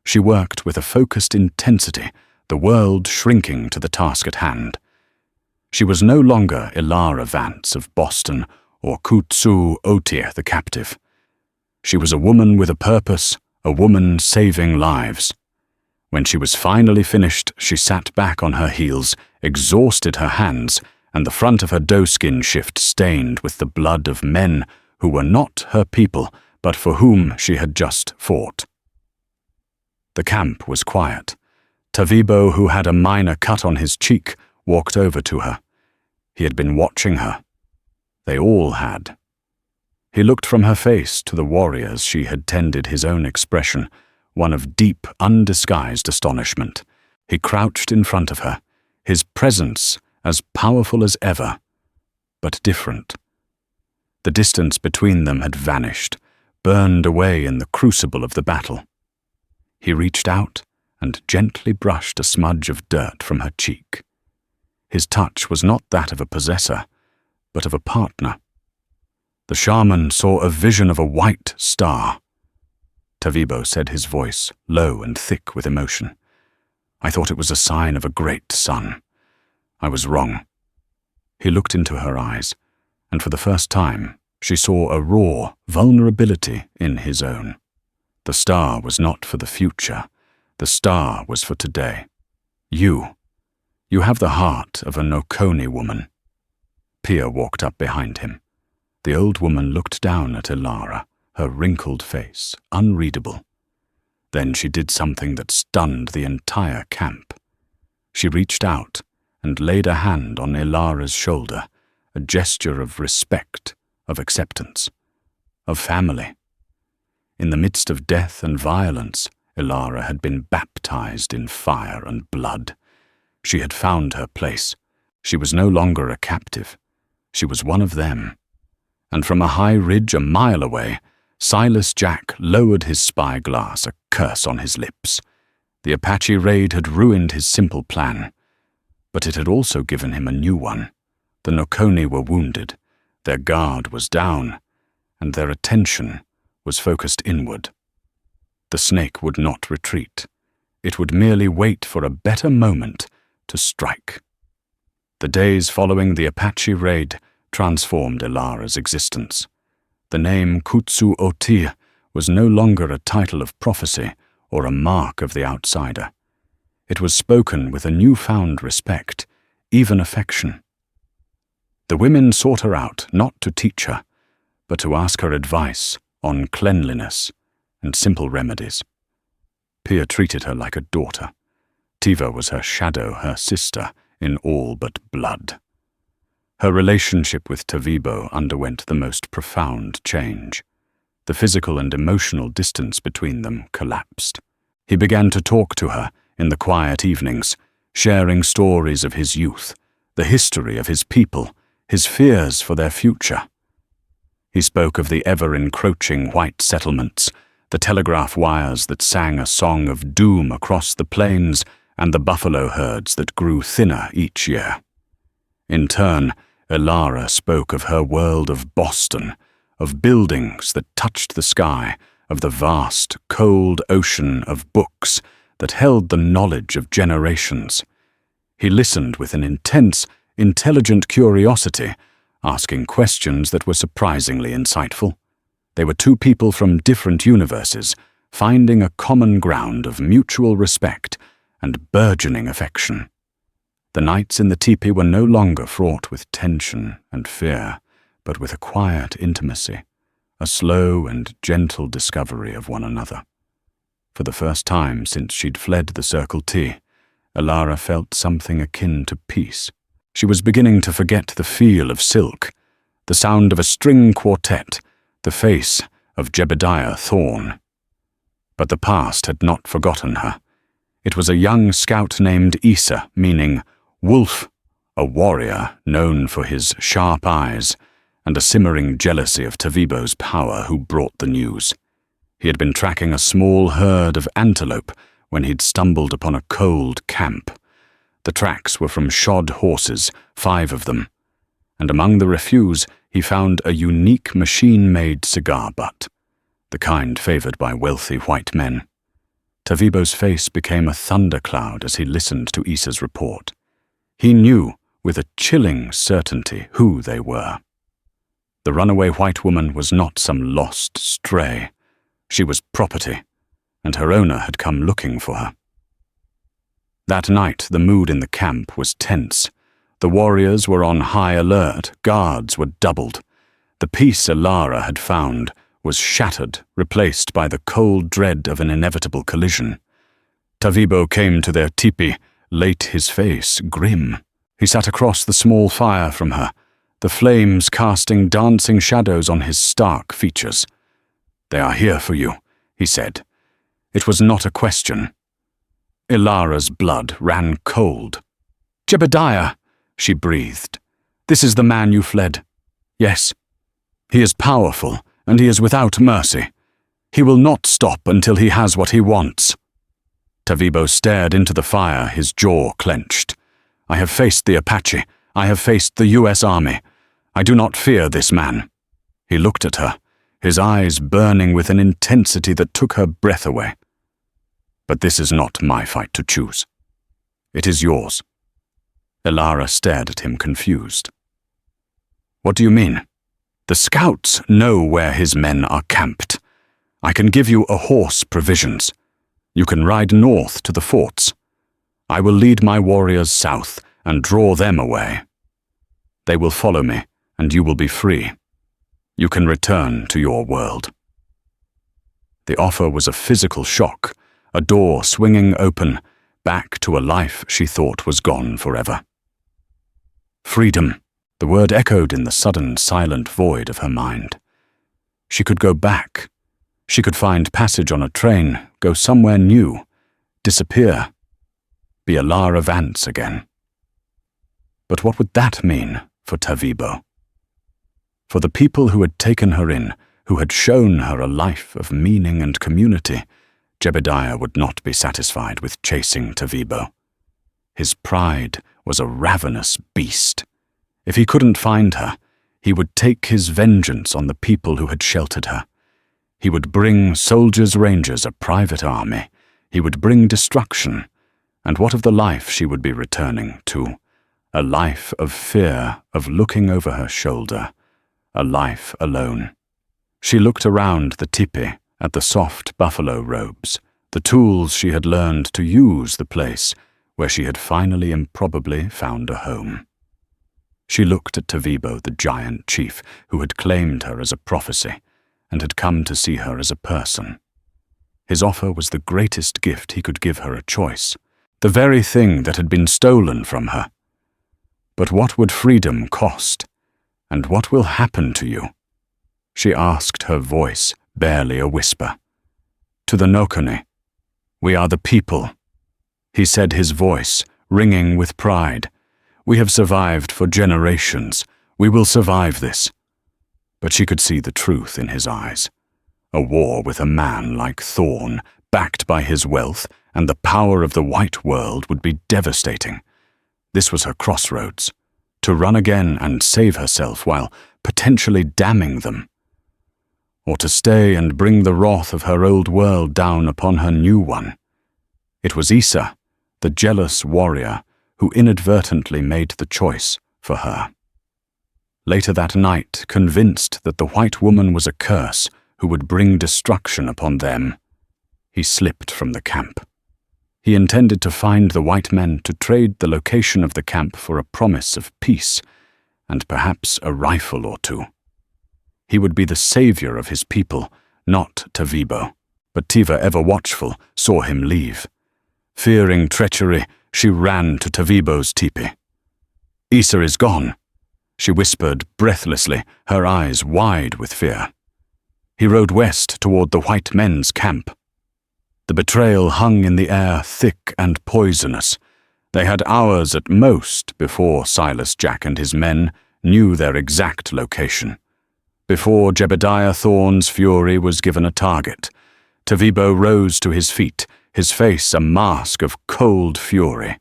She worked with a focused intensity, the world shrinking to the task at hand. She was no longer Ilara Vance of Boston or Kutsu Otier the captive. She was a woman with a purpose, a woman saving lives. When she was finally finished, she sat back on her heels, exhausted her hands, and the front of her doeskin shift stained with the blood of men who were not her people, but for whom she had just fought. The camp was quiet. Tavibo, who had a minor cut on his cheek, walked over to her. He had been watching her. They all had. He looked from her face to the warriors she had tended, his own expression, one of deep, undisguised astonishment. He crouched in front of her, his presence as powerful as ever, but different. The distance between them had vanished, burned away in the crucible of the battle. He reached out and gently brushed a smudge of dirt from her cheek. His touch was not that of a possessor, but of a partner. The shaman saw a vision of a white star. Tavibo said, his voice low and thick with emotion. I thought it was a sign of a great sun. I was wrong. He looked into her eyes, and for the first time, she saw a raw vulnerability in his own. The star was not for the future. The star was for today. You have the heart of an Oconee woman. Pia walked up behind him. The old woman looked down at Ilara, her wrinkled face unreadable. Then she did something that stunned the entire camp. She reached out and laid a hand on Ilara's shoulder, a gesture of respect, of acceptance, of family. In the midst of death and violence, Ilara had been baptized in fire and blood. She had found her place. She was no longer a captive. She was one of them. And from a high ridge a mile away, Silas Jack lowered his spyglass, a curse on his lips. The Apache raid had ruined his simple plan, but it had also given him a new one. The Oconee were wounded, their guard was down, and their attention was focused inward. The snake would not retreat. It would merely wait for a better moment to strike. The days following the Apache raid transformed Ilara's existence. The name Kutsu Oti was no longer a title of prophecy or a mark of the outsider. It was spoken with a newfound respect, even affection. The women sought her out not to teach her, but to ask her advice on cleanliness and simple remedies. Pia treated her like a daughter. Tiva was her shadow, her sister, in all but blood. Her relationship with Tavibo underwent the most profound change. The physical and emotional distance between them collapsed. He began to talk to her in the quiet evenings, sharing stories of his youth, the history of his people, his fears for their future. He spoke of the ever-encroaching white settlements, the telegraph wires that sang a song of doom across the plains, and the buffalo herds that grew thinner each year. In turn, Ilara spoke of her world of Boston, of buildings that touched the sky, of the vast, cold ocean of books that held the knowledge of generations. He listened with an intense, intelligent curiosity, asking questions that were surprisingly insightful. They were two people from different universes, finding a common ground of mutual respect and burgeoning affection. The nights in the teepee were no longer fraught with tension and fear, but with a quiet intimacy, a slow and gentle discovery of one another. For the first time since she'd fled the Circle T, Ilara felt something akin to peace. She was beginning to forget the feel of silk, the sound of a string quartet, the face of Jebediah Thorne. But the past had not forgotten her. It was a young scout named Issa, meaning wolf, a warrior known for his sharp eyes and a simmering jealousy of Tavibo's power, who brought the news. He had been tracking a small herd of antelope when he'd stumbled upon a cold camp. The tracks were from shod horses, 5 of them, and among the refuse he found a unique machine-made cigar butt, the kind favored by wealthy white men. Tavibo's face became a thundercloud as he listened to Issa's report. He knew with a chilling certainty who they were. The runaway white woman was not some lost stray. She was property, and her owner had come looking for her. That night, the mood in the camp was tense. The warriors were on high alert, guards were doubled. The peace Ilara had found was shattered, replaced by the cold dread of an inevitable collision. Tavibo came to their teepee, late his face grim. He sat across the small fire from her, the flames casting dancing shadows on his stark features. "They are here for you," he said. It was not a question. Ilara's blood ran cold. "Jebediah," she breathed. "This is the man you fled." "Yes. He is powerful, and he is without mercy. He will not stop until he has what he wants." Tavibo stared into the fire, his jaw clenched. "I have faced the Apache. I have faced the U.S. Army. I do not fear this man." He looked at her, his eyes burning with an intensity that took her breath away. "But this is not my fight to choose. It is yours." Elara stared at him confused. "What do you mean?" "The scouts know where his men are camped. I can give you a horse provisions. You can ride north to the forts. I will lead my warriors south and draw them away. They will follow me, and you will be free. You can return to your world." The offer was a physical shock, a door swinging open, back to a life she thought was gone forever. Freedom, the word echoed in the sudden silent void of her mind. She could go back. She could find passage on a train, go somewhere new, disappear, be Elara Vance again. But what would that mean for Tavibo? For the people who had taken her in, who had shown her a life of meaning and community, Jebediah would not be satisfied with chasing Tavibo. His pride was a ravenous beast. If he couldn't find her, he would take his vengeance on the people who had sheltered her. He would bring soldiers' rangers, a private army. He would bring destruction. And what of the life she would be returning to? A life of fear, of looking over her shoulder. A life alone. She looked around the tipi, at the soft buffalo robes, the tools she had learned to use the place where she had finally improbably found a home. She looked at Tavibo, the giant chief, who had claimed her as a prophecy and had come to see her as a person. His offer was the greatest gift he could give her a choice, the very thing that had been stolen from her. But what would freedom cost? And what will happen to you? She asked, her voice barely a whisper. To the Nokone, we are the people. He said, his voice ringing with pride. We have survived for generations. We will survive this. But she could see the truth in his eyes. A war with a man like Thorn, backed by his wealth and the power of the white world, would be devastating. This was her crossroads, to run again and save herself while potentially damning them, or to stay and bring the wrath of her old world down upon her new one. It was Issa, the jealous warrior, who inadvertently made the choice for her. Later that night, convinced that the white woman was a curse who would bring destruction upon them, he slipped from the camp. He intended to find the white men to trade the location of the camp for a promise of peace, and perhaps a rifle or two. He would be the savior of his people, not Tavibo. But Tiva, ever watchful, saw him leave. Fearing treachery, she ran to Tavibo's teepee. "Issa is gone," she whispered breathlessly, her eyes wide with fear. He rode west toward the white men's camp. The betrayal hung in the air, thick and poisonous. They had hours at most before Silas Jack and his men knew their exact location. Before Jebediah Thorn's fury was given a target, Tavibo rose to his feet, his face a mask of cold fury.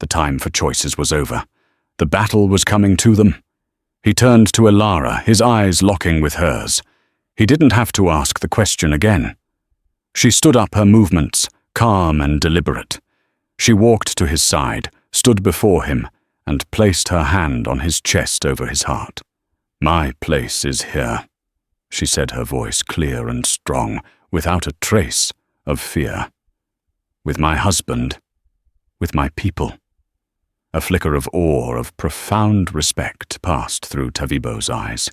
The time for choices was over. The battle was coming to them. He turned to Elara, his eyes locking with hers. He didn't have to ask the question again. She stood up, her movements calm and deliberate. She walked to his side, stood before him, and placed her hand on his chest over his heart. "My place is here," she said, her voice clear and strong, without a trace of fear. "With my husband, with my people." A flicker of awe, of profound respect, passed through Tavibo's eyes.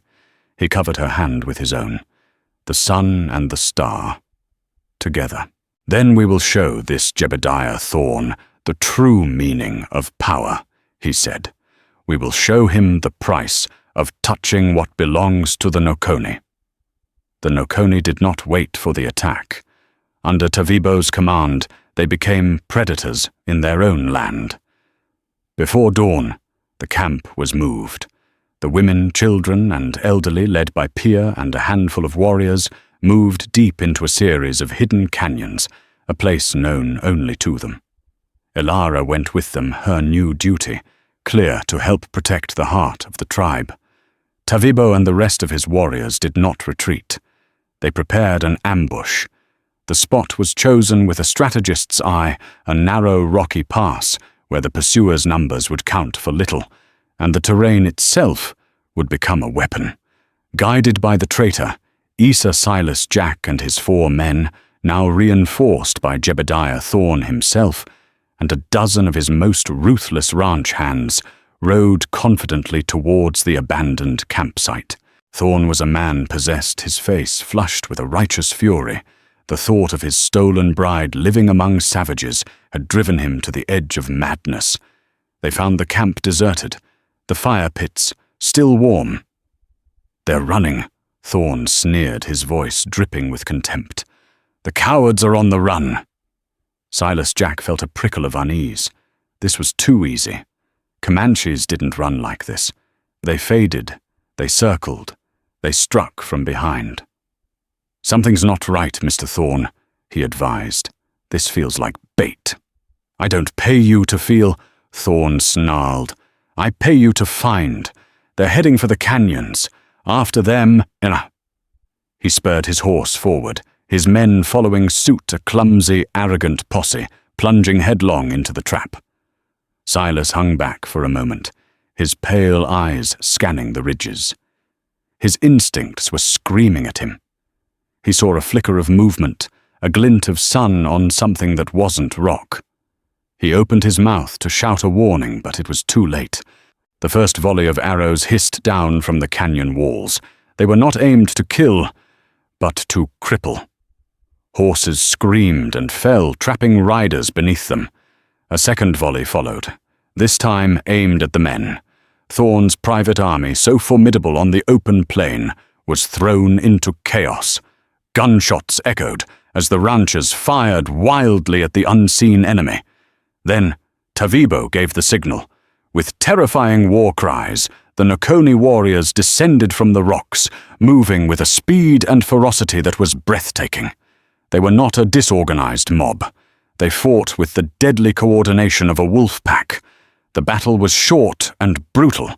He covered her hand with his own. The sun and the star, together. "Then we will show this Jebediah Thorn the true meaning of power," he said. "We will show him the price of touching what belongs to the Nokone." The Nokone did not wait for the attack. Under Tavibo's command, they became predators in their own land. Before dawn, the camp was moved. The women, children, and elderly, led by Pia and a handful of warriors, moved deep into a series of hidden canyons, a place known only to them. Elara went with them, her new duty, clear to help protect the heart of the tribe. Tavibo and the rest of his warriors did not retreat. They prepared an ambush. The spot was chosen with a strategist's eye, a narrow rocky pass where the pursuers' numbers would count for little, and the terrain itself would become a weapon. Guided by the traitor, Issa Silas Jack and his 4 men, now reinforced by Jebediah Thorne himself, and a dozen of his most ruthless ranch hands, rode confidently towards the abandoned campsite. Thorne was a man possessed, his face flushed with a righteous fury. The thought of his stolen bride living among savages had driven him to the edge of madness. They found the camp deserted, the fire pits still warm. "They're running," Thorne sneered, his voice dripping with contempt. "The cowards are on the run." Silas Jack felt a prickle of unease. This was too easy. Comanches didn't run like this. They faded, they circled, they struck from behind. "Something's not right, Mr. Thorne," he advised. "This feels like bait." "I don't pay you to feel," Thorne snarled. "I pay you to find. They're heading for the canyons. After them, He spurred his horse forward, his men following suit, a clumsy, arrogant posse, plunging headlong into the trap. Silas hung back for a moment, his pale eyes scanning the ridges. His instincts were screaming at him. He saw a flicker of movement, a glint of sun on something that wasn't rock. He opened his mouth to shout a warning, but it was too late. The first volley of arrows hissed down from the canyon walls. They were not aimed to kill, but to cripple. Horses screamed and fell, trapping riders beneath them. A second volley followed, this time aimed at the men. Thorne's private army, so formidable on the open plain, was thrown into chaos. Gunshots echoed as the ranchers fired wildly at the unseen enemy. Then Tavibo gave the signal. With terrifying war cries, the Nokoni warriors descended from the rocks, moving with a speed and ferocity that was breathtaking. They were not a disorganized mob. They fought with the deadly coordination of a wolf pack. The battle was short and brutal.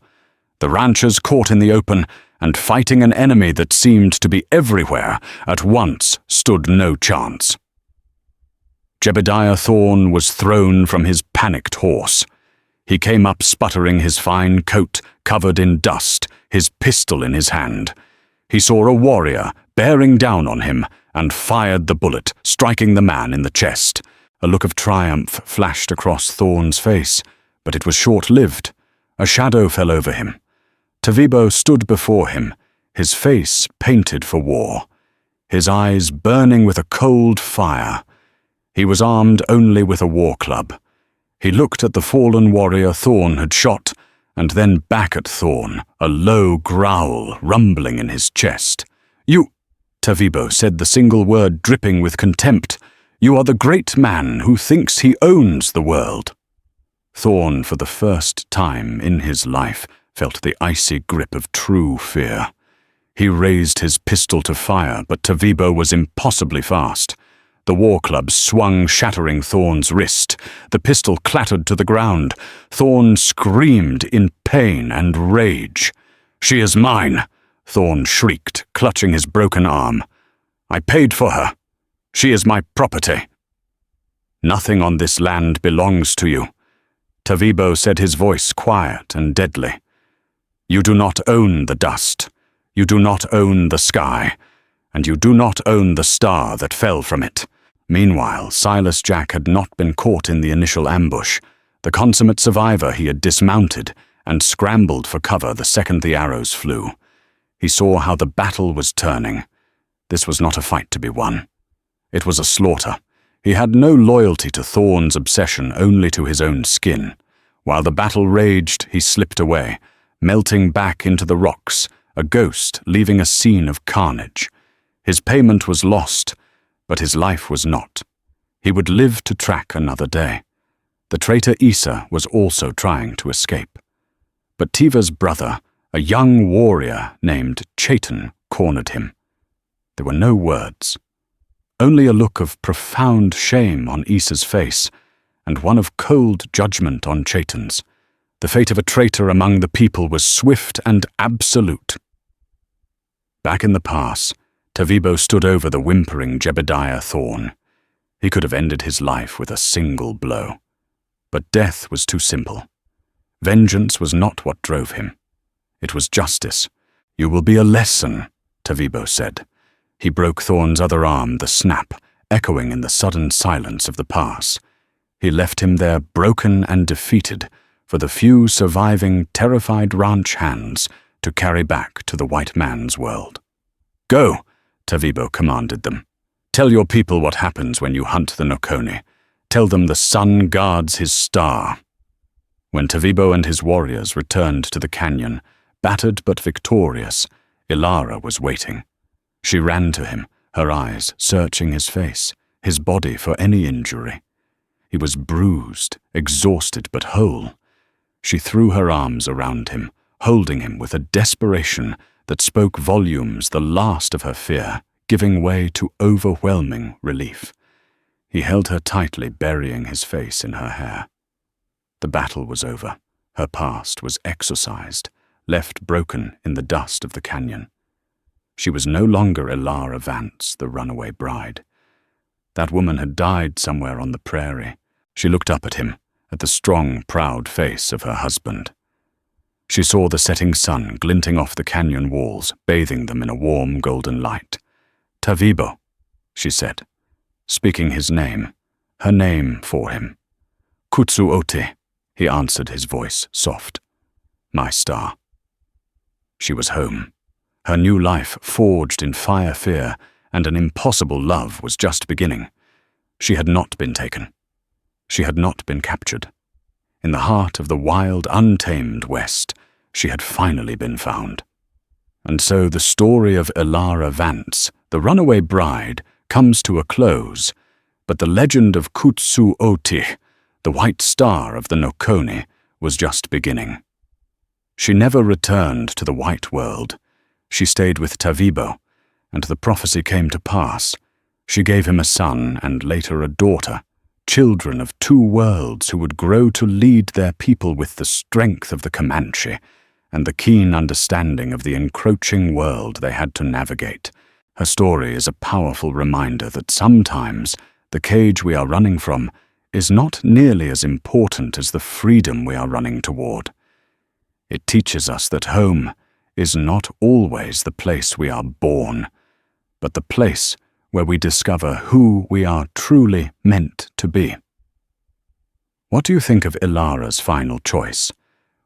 The ranchers caught in the open and fighting an enemy that seemed to be everywhere at once stood no chance. Jebediah Thorne was thrown from his panicked horse. He came up sputtering, his fine coat covered in dust, his pistol in his hand. He saw a warrior bearing down on him and fired the bullet, striking the man in the chest. A look of triumph flashed across Thorne's face, but it was short-lived. A shadow fell over him. Tavibo stood before him, his face painted for war, his eyes burning with a cold fire. He was armed only with a war club. He looked at the fallen warrior Thorne had shot, and then back at Thorne, a low growl rumbling in his chest. "You," Tavibo said, the single word dripping with contempt, "you are the great man who thinks he owns the world." Thorne, for the first time in his life, felt the icy grip of true fear. He raised his pistol to fire, but Tavibo was impossibly fast. The war club swung, shattering Thorne's wrist. The pistol clattered to the ground. Thorne screamed in pain and rage. "She is mine," Thorne shrieked, clutching his broken arm. "I paid for her. She is my property." "Nothing on this land belongs to you," Tavibo said, his voice quiet and deadly. "You do not own the dust. You do not own the sky. And you do not own the star that fell from it." Meanwhile, Silas Jack had not been caught in the initial ambush. The consummate survivor, he had dismounted and scrambled for cover the second the arrows flew. He saw how the battle was turning. This was not a fight to be won. It was a slaughter. He had no loyalty to Thorne's obsession, only to his own skin. While the battle raged, he slipped away, melting back into the rocks, a ghost leaving a scene of carnage. His payment was lost, but his life was not. He would live to track another day. The traitor Issa was also trying to escape. But Tiva's brother, a young warrior named Chaitan, cornered him. There were no words. Only a look of profound shame on Issa's face, and one of cold judgment on Chaitan's. The fate of a traitor among the people was swift and absolute. Back in the pass, Tavibo stood over the whimpering Jebediah Thorn. He could have ended his life with a single blow. But death was too simple. Vengeance was not what drove him. It was justice. "You will be a lesson," Tavibo said. He broke Thorn's other arm, the snap, echoing in the sudden silence of the pass. He left him there broken and defeated for the few surviving, terrified ranch hands to carry back to the white man's world. "Go," Tavibo commanded them. "Tell your people what happens when you hunt the Nokone. Tell them the sun guards his star." When Tavibo and his warriors returned to the canyon, battered but victorious, Ilara was waiting. She ran to him, her eyes searching his face, his body for any injury. He was bruised, exhausted but whole. She threw her arms around him, holding him with a desperation that spoke volumes, the last of her fear, giving way to overwhelming relief. He held her tightly, burying his face in her hair. The battle was over. Her past was exorcised, left broken in the dust of the canyon. She was no longer Ilara Vance, the runaway bride. That woman had died somewhere on the prairie. She looked up at him, at the strong, proud face of her husband. She saw the setting sun glinting off the canyon walls, bathing them in a warm golden light. "Tavibo," she said, speaking his name, her name for him. "Kutsuote," he answered, his voice soft. "My star." She was home. Her new life, forged in fire fear and an impossible love, was just beginning. She had not been taken. She had not been captured. In the heart of the wild, untamed West, she had finally been found. And so the story of Ilara Vance, the runaway bride, comes to a close, but the legend of Kutsuote, the white star of the Nokone, was just beginning. She never returned to the white world. She stayed with Tavibo, and the prophecy came to pass. She gave him a son and later a daughter, children of two worlds who would grow to lead their people with the strength of the Comanche and the keen understanding of the encroaching world they had to navigate. Her story is a powerful reminder that sometimes the cage we are running from is not nearly as important as the freedom we are running toward. It teaches us that home is not always the place we are born, but the place where we discover who we are truly meant to be. What do you think of Ilara's final choice?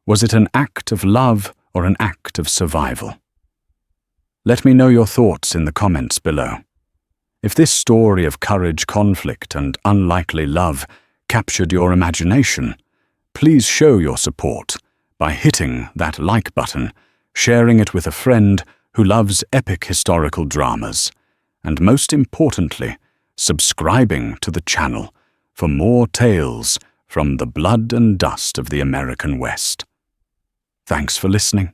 Was it an act of love or an act of survival? Let me know your thoughts in the comments below. If this story of courage, conflict, and unlikely love captured your imagination, please show your support by hitting that like button, sharing it with a friend who loves epic historical dramas, and most importantly, subscribing to the channel for more tales from the blood and dust of the American West. Thanks for listening.